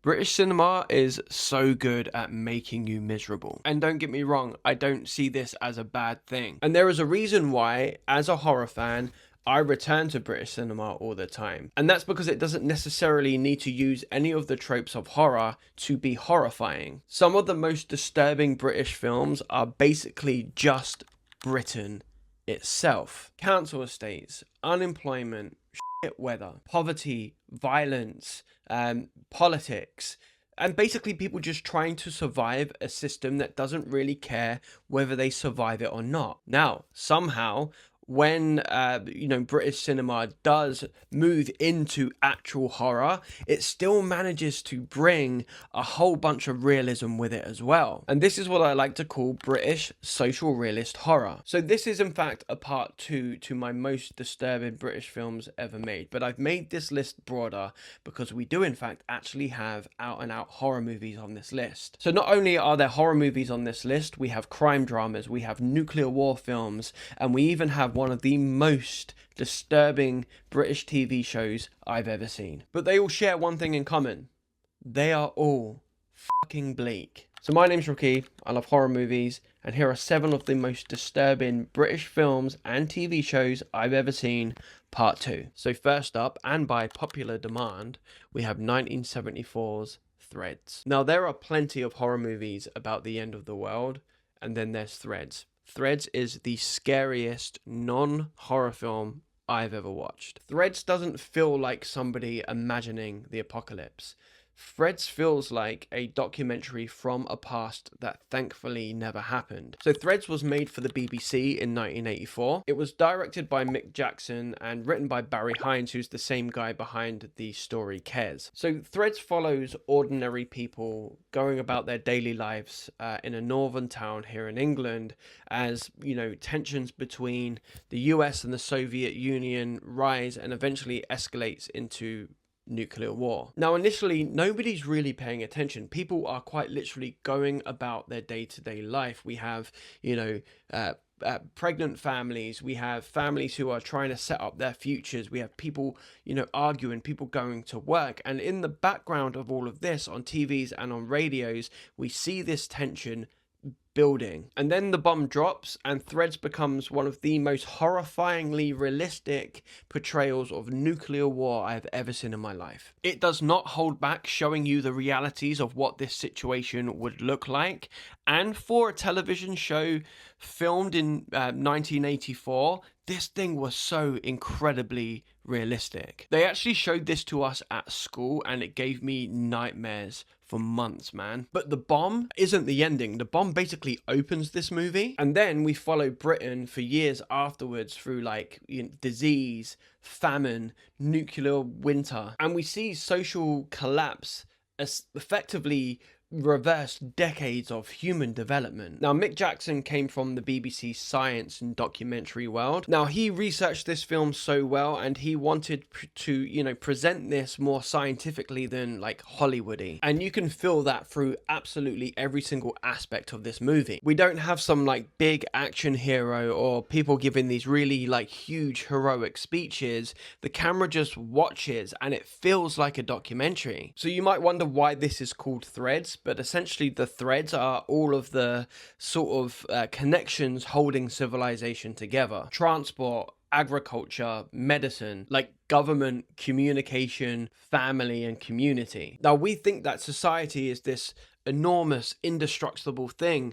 British cinema is so good at making you miserable. And don't get me wrong, I don't see this as a bad thing. And there is a reason why, as a horror fan, I return to British cinema all the time. And that's because it doesn't necessarily need to use any of the tropes of horror to be horrifying. Some of the most disturbing British films are basically just Britain itself. Council estates, unemployment, shit weather, poverty, violence, politics, and basically people just trying to survive a system that doesn't really care whether they survive it or not. Now, somehow, when British cinema does move into actual horror, it still manages to bring a whole bunch of realism with it as well. And this is what I like to call British social realist horror. So this is in fact a part 2 to my most disturbing British films ever made, but I've made this list broader because we do in fact actually have out and out horror movies on this list. So not only are there horror movies on this list, we have crime dramas, we have nuclear war films, and we even have one of the most disturbing British TV shows I've ever seen. But they all share one thing in common. They are all fucking bleak. So my name's Rookie, I love horror movies, and here are 7 of the most disturbing British films and TV shows I've ever seen, part 2. So first up, and by popular demand, we have 1974's Threads. Now there are plenty of horror movies about the end of the world, and then there's Threads. Threads is the scariest non-horror film I've ever watched. Threads doesn't feel like somebody imagining the apocalypse. Threads feels like a documentary from a past that thankfully never happened. So Threads was made for the BBC in 1984. It was directed by Mick Jackson and written by Barry Hines, who's the same guy behind the story Kes. So Threads follows ordinary people going about their daily lives in a northern town here in England as, tensions between the US and the Soviet Union rise and eventually escalates into nuclear war. Now, initially, nobody's really paying attention. People are quite literally going about their day-to-day life. We have, pregnant families. We have families who are trying to set up their futures. We have people, arguing, people going to work. And in the background of all of this, on TVs and on radios, we see this tension building. And then the bomb drops and Threads becomes one of the most horrifyingly realistic portrayals of nuclear war I've ever seen in my life. It does not hold back showing you the realities of what this situation would look like. And for a television show filmed in 1984, this thing was so incredibly realistic. They actually showed this to us at school and it gave me nightmares for months, man. But the bomb isn't the ending. The bomb basically opens this movie, and then we follow Britain for years afterwards through disease, famine, nuclear winter, and we see social collapse as effectively reversed decades of human development. Now, Mick Jackson came from the BBC science and documentary world. Now, he researched this film so well and he wanted to, present this more scientifically than Hollywoody. And you can feel that through absolutely every single aspect of this movie. We don't have some big action hero or people giving these really huge heroic speeches. The camera just watches and it feels like a documentary. So you might wonder why this is called Threads, but essentially the threads are all of the sort of connections holding civilization together. Transport, agriculture, medicine, government, communication, family, and community. Now, we think that society is this enormous, indestructible thing,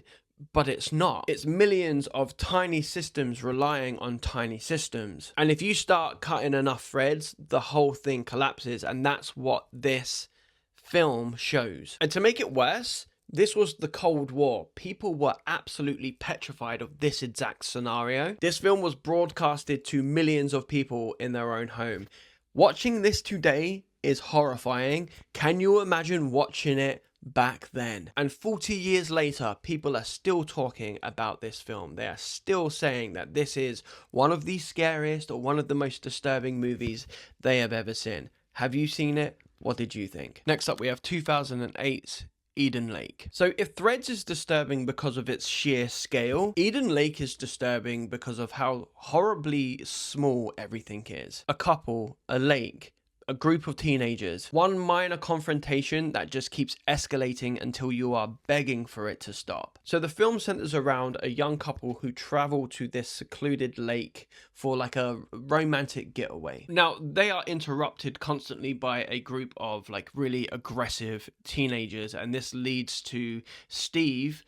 but it's not. It's millions of tiny systems relying on tiny systems. And if you start cutting enough threads, the whole thing collapses, and that's what this film shows. And to make it worse, this was the Cold War. People were absolutely petrified of this exact scenario. This film was broadcasted to millions of people in their own home. Watching this today is horrifying. Can you imagine watching it back then? And 40 years later, people are still talking about this film. They are still saying that this is one of the scariest or one of the most disturbing movies they have ever seen. Have you seen it? What did you think? Next up, we have 2008's Eden Lake. So if Threads is disturbing because of its sheer scale, Eden Lake is disturbing because of how horribly small everything is. A couple, a lake, a group of teenagers. One minor confrontation that just keeps escalating until you are begging for it to stop. So the film centers around a young couple who travel to this secluded lake for like a romantic getaway. Now, they are interrupted constantly by a group of like really aggressive teenagers, and this leads to Steve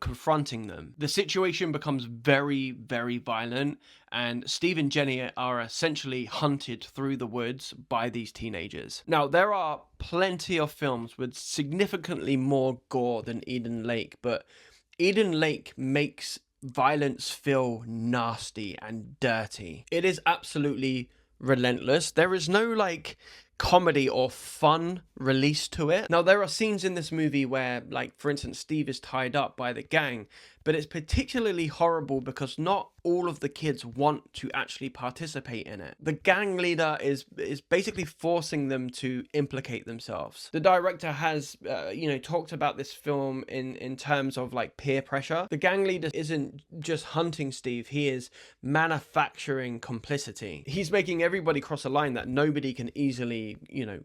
confronting them. The situation becomes very, very violent, and Steve and Jenny are essentially hunted through the woods by these teenagers. Now, there are plenty of films with significantly more gore than Eden Lake, but Eden Lake makes violence feel nasty and dirty. It is absolutely relentless. There is no like comedy or fun released to it. Now, there are scenes in this movie where, like, for instance, Steve is tied up by the gang, but it's particularly horrible because not all of the kids want to actually participate in it. The gang leader is basically forcing them to implicate themselves. The director has, talked about this film in terms of like peer pressure. The gang leader isn't just hunting Steve, he is manufacturing complicity. He's making everybody cross a line that nobody can easily,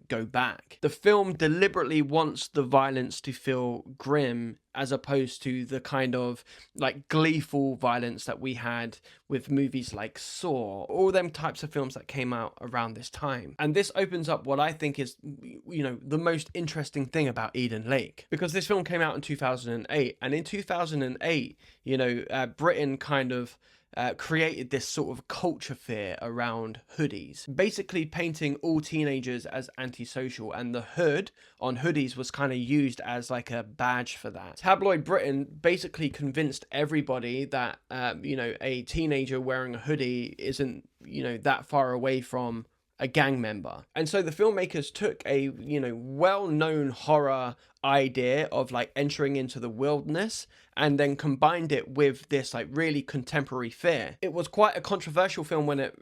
go back. The film deliberately wants the violence to feel grim as opposed to the kind of like gleeful violence that we had with movies like Saw, all them types of films that came out around this time. And this opens up what I think is, the most interesting thing about Eden Lake, because this film came out in 2008, and in 2008, Britain kind of created this sort of culture fear around hoodies, basically painting all teenagers as antisocial, and the hood on hoodies was kind of used as like a badge for that. Tabloid Britain basically convinced everybody that a teenager wearing a hoodie isn't that far away from a gang member. And so the filmmakers took a well-known horror idea of like entering into the wilderness and then combined it with this like really contemporary fear. It was quite a controversial film when it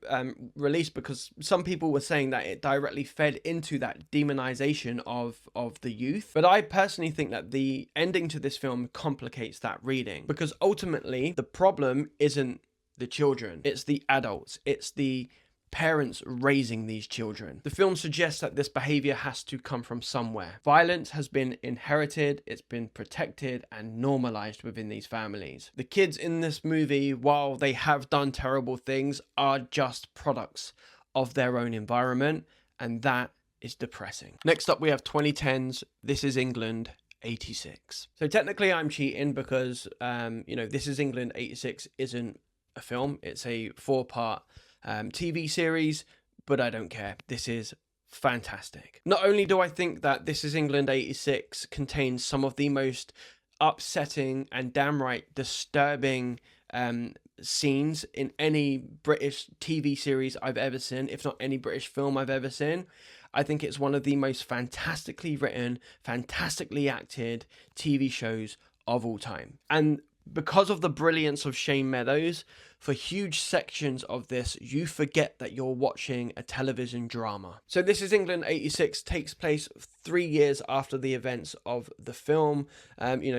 released, because some people were saying that it directly fed into that demonization of the youth. But I personally think that the ending to this film complicates that reading, because ultimately the problem isn't the children, it's the adults, it's the parents raising these children. The film suggests that this behavior has to come from somewhere. Violence has been inherited, it's been protected and normalized within these families. The kids in this movie, while they have done terrible things, are just products of their own environment, and that is depressing. Next up, we have 2010's This Is England 86. So technically I'm cheating because, This Is England 86 isn't a film, it's a 4-part TV series, but I don't care. This is fantastic. Not only do I think that This Is England 86 contains some of the most upsetting and downright disturbing scenes in any British TV series I've ever seen, if not any British film I've ever seen. I think it's one of the most fantastically written, fantastically acted TV shows of all time. And because of the brilliance of Shane Meadows, for huge sections of this, you forget that you're watching a television drama. So This Is England 86 takes place 3 years after the events of the film.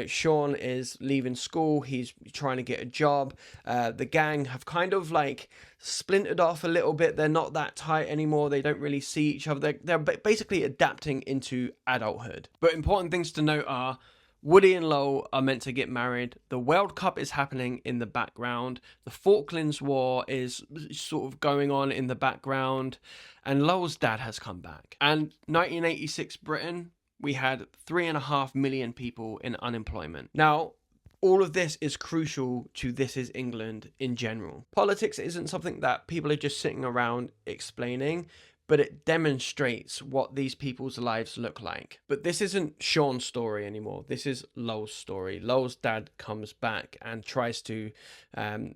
Sean is leaving school, he's trying to get a job. The gang have kind of like splintered off a little bit. They're not that tight anymore. They don't really see each other. They're basically adapting into adulthood. But important things to note are, Woody and Lowell are meant to get married. The World Cup is happening in the background. The Falklands War is sort of going on in the background. And Lowell's dad has come back. And 1986 Britain, we had 3.5 million people in unemployment. Now, all of this is crucial to This Is England in general. Politics isn't something that people are just sitting around explaining, but it demonstrates what these people's lives look like. But this isn't Sean's story anymore. This is Lowell's story. Lowell's dad comes back and tries to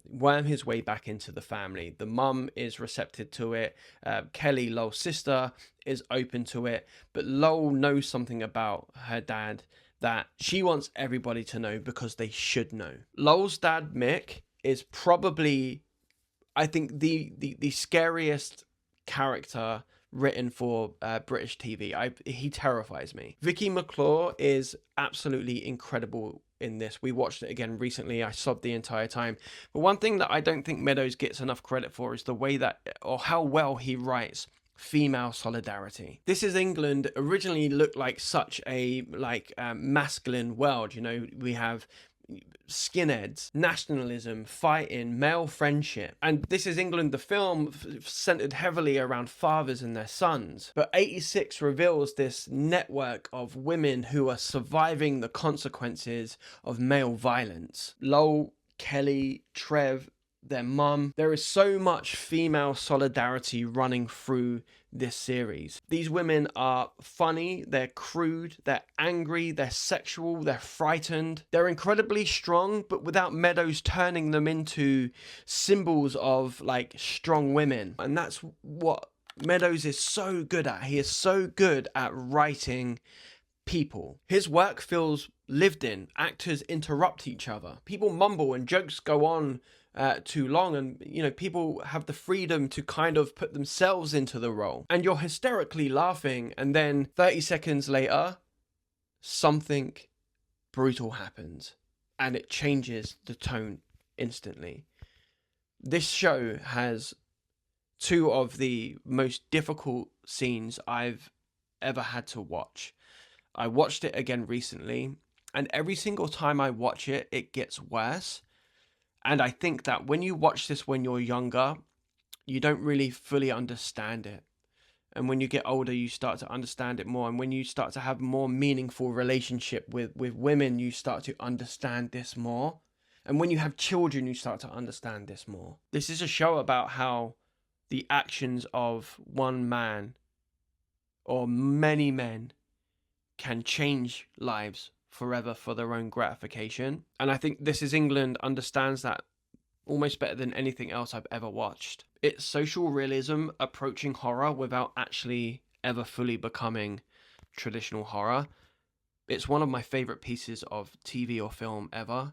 worm his way back into the family. The mum is receptive to it. Kelly, Lowell's sister, is open to it. But Lowell knows something about her dad that she wants everybody to know because they should know. Lowell's dad, Mick, is probably, I think, the scariest character written for British TV. He terrifies me. Vicky McClure is absolutely incredible in this. We watched it again recently. I sobbed the entire time. But one thing that I don't think Meadows gets enough credit for is the way that, or how well he writes female solidarity. This Is England originally looked like such a masculine world. You know, we have skinheads, nationalism, fighting, male friendship. And This Is England, the film, centered heavily around fathers and their sons. But 86 reveals this network of women who are surviving the consequences of male violence. Lowell, Kelly, Trev, their mum. There is so much female solidarity running through this series. These women are funny, they're crude, they're angry, they're sexual, they're frightened. They're incredibly strong, but without Meadows turning them into symbols of like strong women. And that's what Meadows is so good at. He is so good at writing people. His work feels lived in. Actors interrupt each other. People mumble and jokes go on too long, and you know, people have the freedom to kind of put themselves into the role, and you're hysterically laughing, and then 30 seconds later something brutal happens and it changes the tone instantly. This show has two of the most difficult scenes I've ever had to watch. I watched it again recently, and every single time I watch it, it gets worse. And I think that when you watch this when you're younger, you don't really fully understand it. And when you get older, you start to understand it more. And when you start to have more meaningful relationship with women, you start to understand this more. And when you have children, you start to understand this more. This is a show about how the actions of one man or many men can change lives forever for their own gratification. And I think This Is England understands that almost better than anything else I've ever watched. It's social realism approaching horror without actually ever fully becoming traditional horror. It's one of my favorite pieces of TV or film ever,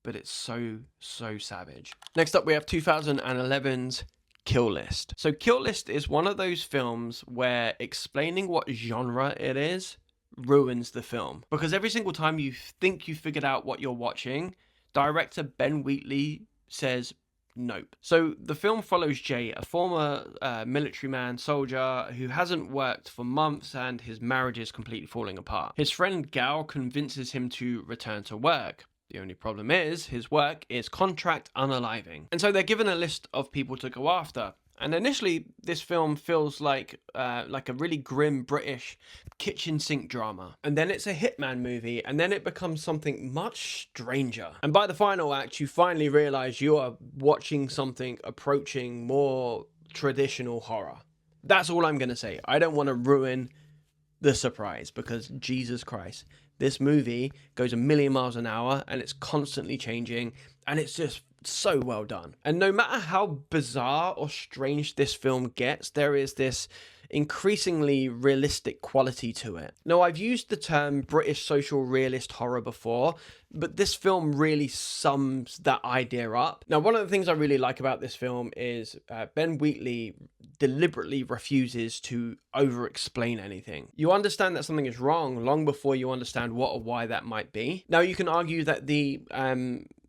but it's so savage. Next up, we have 2011's Kill List. So Kill List is one of those films where explaining what genre it is ruins the film, because every single time you think you figured out what you're watching, director Ben Wheatley says nope. So the film follows Jay, a former military man, soldier, who hasn't worked for months and his marriage is completely falling apart. His friend Gal convinces him to return to work. The only problem is his work is contract unaliving. And so they're given a list of people to go after. And initially, this film feels like a really grim British kitchen sink drama. And then it's a hitman movie, and then it becomes something much stranger. And by the final act, you finally realize you are watching something approaching more traditional horror. That's all I'm going to say. I don't want to ruin the surprise, because Jesus Christ, this movie goes a million miles an hour, and it's constantly changing, and it's just so well done. And no matter how bizarre or strange this film gets, there is this increasingly realistic quality to it. Now, I've used the term British social realist horror before, but this film really sums that idea up. Now, one of the things I really like about this film is Ben Wheatley deliberately refuses to over-explain anything. You understand that something is wrong long before you understand what or why that might be. Now, you can argue that the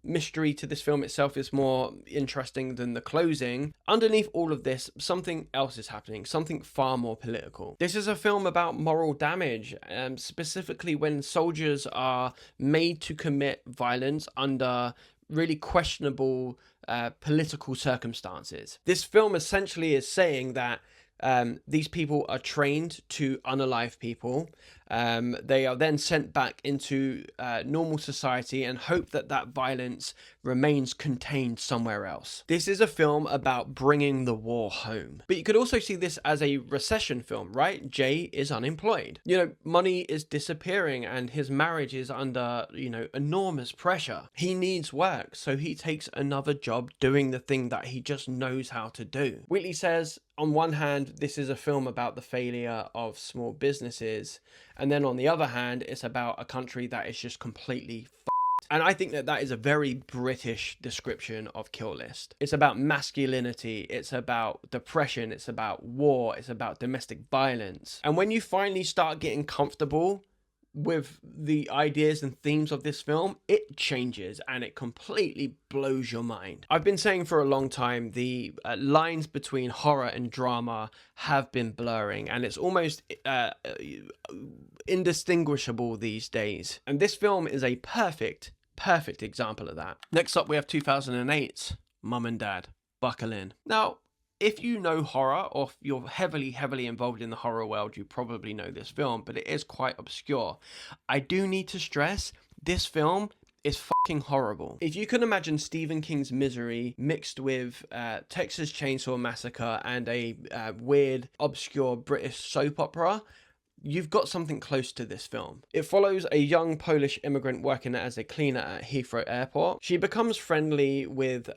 mystery to this film itself is more interesting than the closing. Underneath all of this, something else is happening, something far more political. This is a film about moral damage, specifically when soldiers are made to commit violence under really questionable political circumstances. This film essentially is saying that these people are trained to unalive people. They are then sent back into normal society and hope that that violence remains contained somewhere else. This is a film about bringing the war home. But you could also see this as a recession film, right? Jay is unemployed. You know, money is disappearing and his marriage is under, enormous pressure. He needs work, so he takes another job doing the thing that he just knows how to do. Wheatley says, on one hand, this is a film about the failure of small businesses, and then on the other hand, it's about a country that is just completely f***ed. And I think that that is a very British description of Kill List. It's about masculinity, it's about depression, it's about war, it's about domestic violence. And when you finally start getting comfortable with the ideas and themes of this film, it changes and it completely blows your mind. I've been saying for a long time the lines between horror and drama have been blurring, and it's almost indistinguishable these days. And this film is a perfect example of that. Next up, we have 2008's Mum and Dad, Buckle In. Now, if you know horror, or if you're heavily involved in the horror world, you probably know this film, but it is quite obscure. I do need to stress, this film is fucking horrible. If you can imagine Stephen King's Misery mixed with Texas Chainsaw Massacre and a weird, obscure British soap opera, you've got something close to this film. It follows a young Polish immigrant working as a cleaner at Heathrow Airport. She becomes friendly with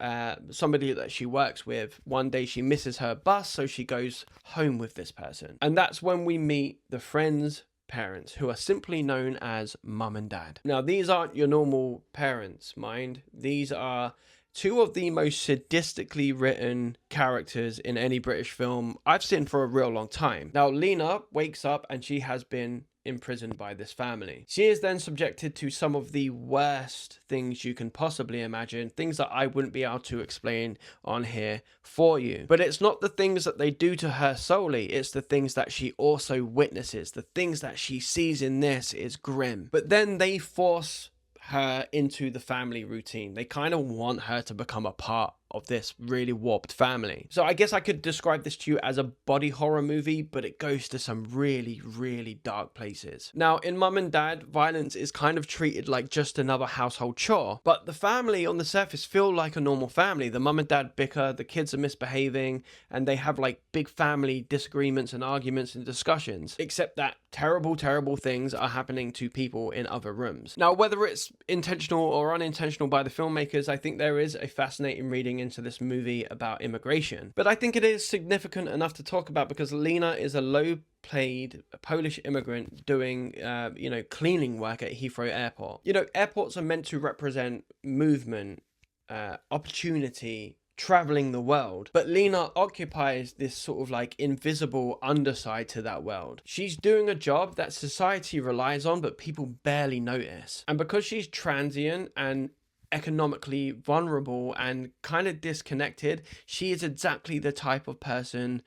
somebody that she works with. One day she misses her bus, so she goes home with this person. And that's when we meet the friend's parents, who are simply known as Mum and Dad. Now, these aren't your normal parents, mind. These are two of the most sadistically written characters in any British film I've seen for a real long time. Now, Lena wakes up and she has been imprisoned by this family. She is then subjected to some of the worst things you can possibly imagine, things that I wouldn't be able to explain on here for you. But it's not the things that they do to her solely, it's the things that she also witnesses. The things that she sees in this is grim. But then they force her into the family routine. They kind of want her to become a part of this really warped family. So I guess I could describe this to you as a body horror movie, but it goes to some really dark places. Now, in Mum and Dad, violence is kind of treated like just another household chore, but the family on the surface feel like a normal family. The mum and dad bicker, the kids are misbehaving, and they have like big family disagreements and arguments and discussions, except that terrible things are happening to people in other rooms. Now, whether it's intentional or unintentional by the filmmakers, I think there is a fascinating reading into this movie about immigration. But I think it is significant enough to talk about because Lena is a low-paid Polish immigrant doing, cleaning work at Heathrow Airport. Airports are meant to represent movement, opportunity, traveling the world, but Lena occupies this sort of like invisible underside to that world. She's doing a job that society relies on, but people barely notice. And because she's transient and economically vulnerable and kind of disconnected, she is exactly the type of person,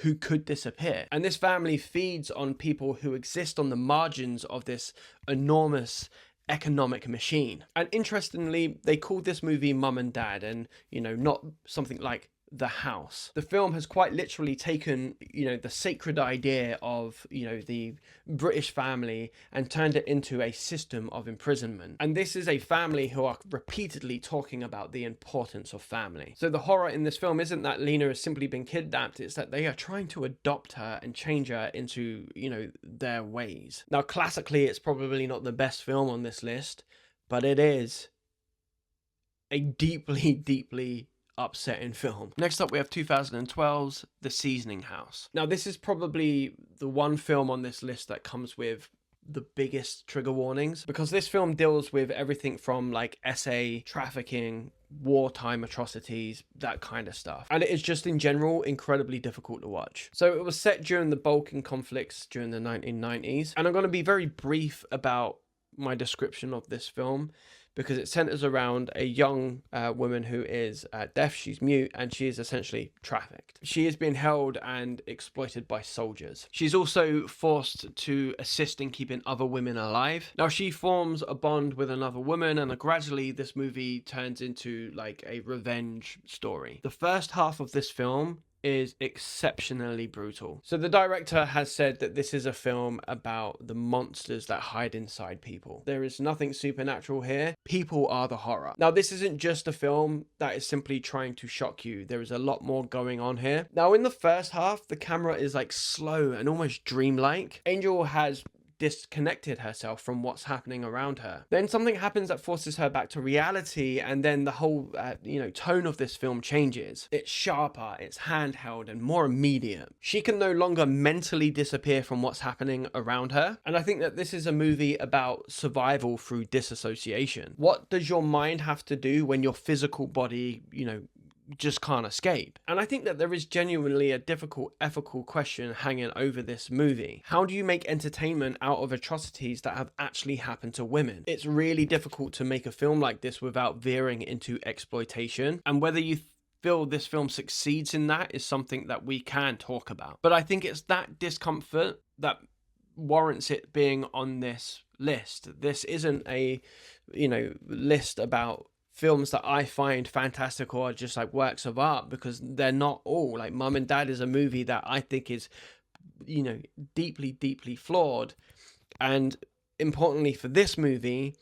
who could disappear. And this family feeds on people who exist on the margins of this enormous economic machine. And interestingly, they called this movie Mum and Dad, and not something like The House. The film has quite literally taken the sacred idea of the British family and turned it into a system of imprisonment. And this is a family who are repeatedly talking about the importance of family. So the horror in this film isn't that Lena has simply been kidnapped, it's that they are trying to adopt her and change her into their ways. Now, classically, it's probably not the best film on this list, but it is a deeply upsetting film. Next up, we have 2012's The Seasoning House. Now, this is probably the one film on this list that comes with the biggest trigger warnings, because this film deals with everything from like SA, trafficking, wartime atrocities, that kind of stuff. And it is just in general incredibly difficult to watch. So it was set during the Balkan conflicts during the 1990s. And I'm going to be very brief about my description of this film, because it centers around a young woman who is deaf, she's mute, and she is essentially trafficked. She is being held and exploited by soldiers. She's also forced to assist in keeping other women alive. Now, she forms a bond with another woman, and gradually this movie turns into like a revenge story. The first half of this film is exceptionally brutal. So the director has said that this is a film about the monsters that hide inside people. There is nothing supernatural here. People are the horror. Now, this isn't just a film that is simply trying to shock you. There is a lot more going on here. Now, in the first half, the camera is like slow and almost dreamlike. Angel has disconnected herself from what's happening around her. Then something happens that forces her back to reality, and then the whole tone of this film changes. It's sharper, it's handheld, and more immediate. She can no longer mentally disappear from what's happening around her, and I think that this is a movie about survival through disassociation. What does your mind have to do when your physical body just can't escape. And I think that there is genuinely a difficult ethical question hanging over this movie. How do you make entertainment out of atrocities that have actually happened to women? It's really difficult to make a film like this without veering into exploitation, and whether you feel this film succeeds in that is something that we can talk about. But I think it's that discomfort that warrants it being on this list. This isn't a, list about films that I find fantastic or just like works of art, because they're not all. Like Mum and Dad is a movie that I think is, deeply, deeply flawed. And importantly for this movie,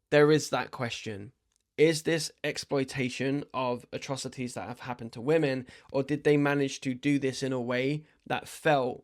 there is that question. Is this exploitation of atrocities that have happened to women, or did they manage to do this in a way that felt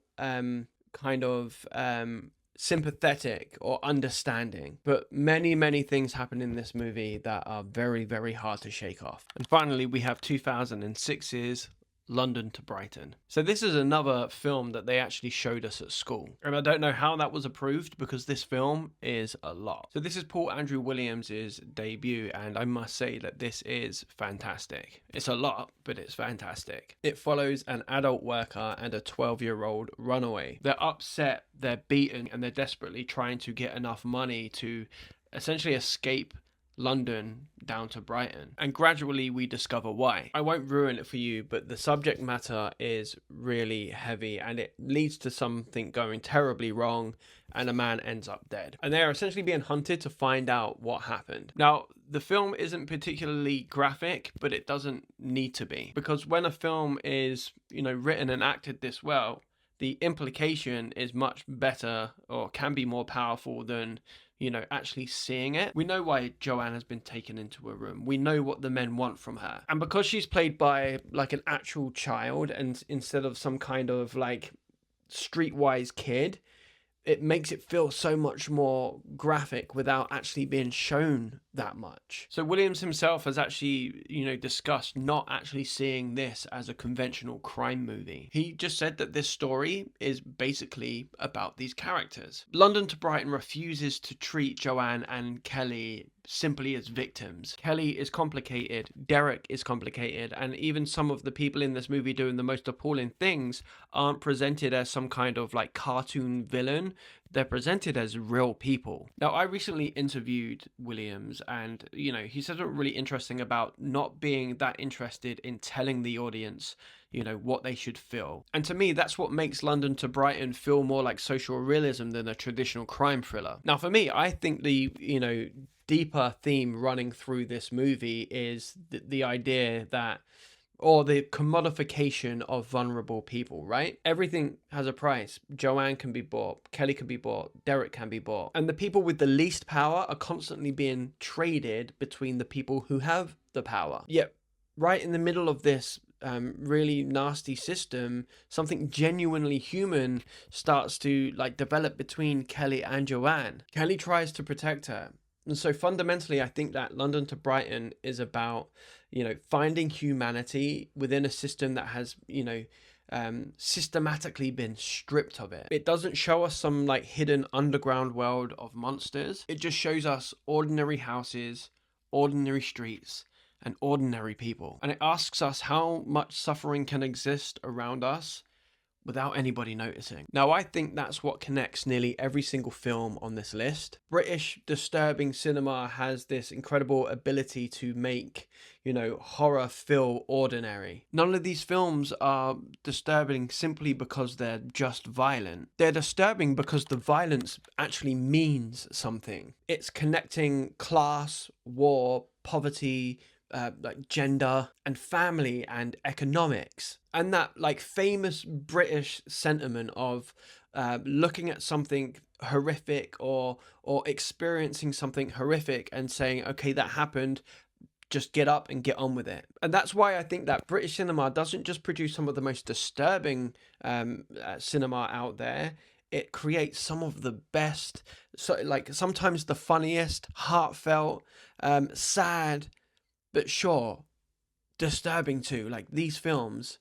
sympathetic or understanding? But many things happen in this movie that are very, very hard to shake off. And finally, we have 2006's London to Brighton. So this is another film that they actually showed us at school, and I don't know how that was approved, because this film is a lot. So this is Paul Andrew Williams's debut, and I must say that this is fantastic. It's a lot, but it's fantastic. It follows an adult worker and a 12-year-old runaway. They're upset, they're beaten, and they're desperately trying to get enough money to essentially escape London down to Brighton, and gradually we discover why. I won't ruin it for you, but the subject matter is really heavy, and it leads to something going terribly wrong, and a man ends up dead, and they're essentially being hunted to find out what happened. Now, the film isn't particularly graphic, but it doesn't need to be, because when a film is, written and acted this well, the implication is much better, or can be more powerful than actually seeing it. We know why Joanne has been taken into a room. We know what the men want from her. And because she's played by like an actual child, and instead of some kind of like streetwise kid, it makes it feel so much more graphic without actually being shown that much. So Williams himself has actually, discussed not actually seeing this as a conventional crime movie. He just said that this story is basically about these characters. London to Brighton refuses to treat Joanne and Kelly simply as victims. Kelly is complicated, Derek is complicated, and even some of the people in this movie doing the most appalling things aren't presented as some kind of like cartoon villain. They're presented as real people. Now, I recently interviewed Williams, and he said something really interesting about not being that interested in telling the audience what they should feel. And to me, that's what makes London to Brighton feel more like social realism than a traditional crime thriller. Now, for me, I think the deeper theme running through this movie is the idea that, or the commodification of vulnerable people, right? Everything has a price. Joanne can be bought, Kelly can be bought, Derek can be bought. And the people with the least power are constantly being traded between the people who have the power. Yet, right in the middle of this really nasty system, something genuinely human starts to develop between Kelly and Joanne. Kelly tries to protect her. And so fundamentally, I think that London to Brighton is about, finding humanity within a system that has, systematically been stripped of it. It doesn't show us some hidden underground world of monsters. It just shows us ordinary houses, ordinary streets, and ordinary people. And it asks us how much suffering can exist around us without anybody noticing. Now, I think that's what connects nearly every single film on this list. British disturbing cinema has this incredible ability to make, horror feel ordinary. None of these films are disturbing simply because they're just violent. They're disturbing because the violence actually means something. It's connecting class, war, poverty, gender and family and economics, and that famous British sentiment of looking at something horrific or experiencing something horrific and saying, okay, that happened, just get up and get on with it. And that's why I think that British cinema doesn't just produce some of the most disturbing cinema out there. It creates some of the best, sometimes the funniest, heartfelt, sad, but sure, disturbing too. These films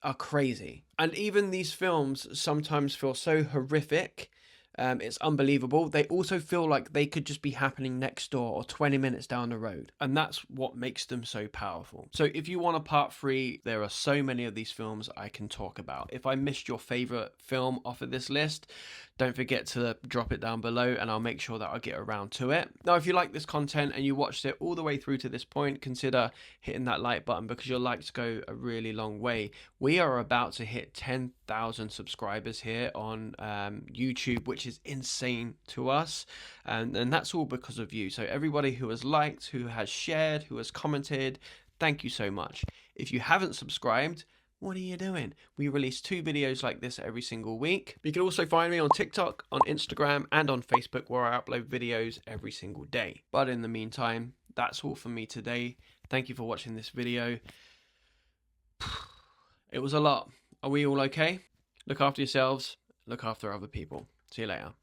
are crazy. And even these films sometimes feel so horrific It's unbelievable. They also feel like they could just be happening next door or 20 minutes down the road. And that's what makes them so powerful. So if you want a part 3, there are so many of these films I can talk about. If I missed your favorite film off of this list, don't forget to drop it down below and I'll make sure that I get around to it. Now, if you like this content and you watched it all the way through to this point, consider hitting that like button because your likes go a really long way. We are about to hit 10,000 subscribers here on YouTube, which is insane to us. And that's all because of you. So everybody who has liked, who has shared, who has commented, thank you so much. If you haven't subscribed, what are you doing? We release 2 videos like this every single week. You can also find me on TikTok, on Instagram, and on Facebook where I upload videos every single day. But in the meantime, that's all from me today. Thank you for watching this video. It was a lot. Are we all okay? Look after yourselves. Look after other people. See you later.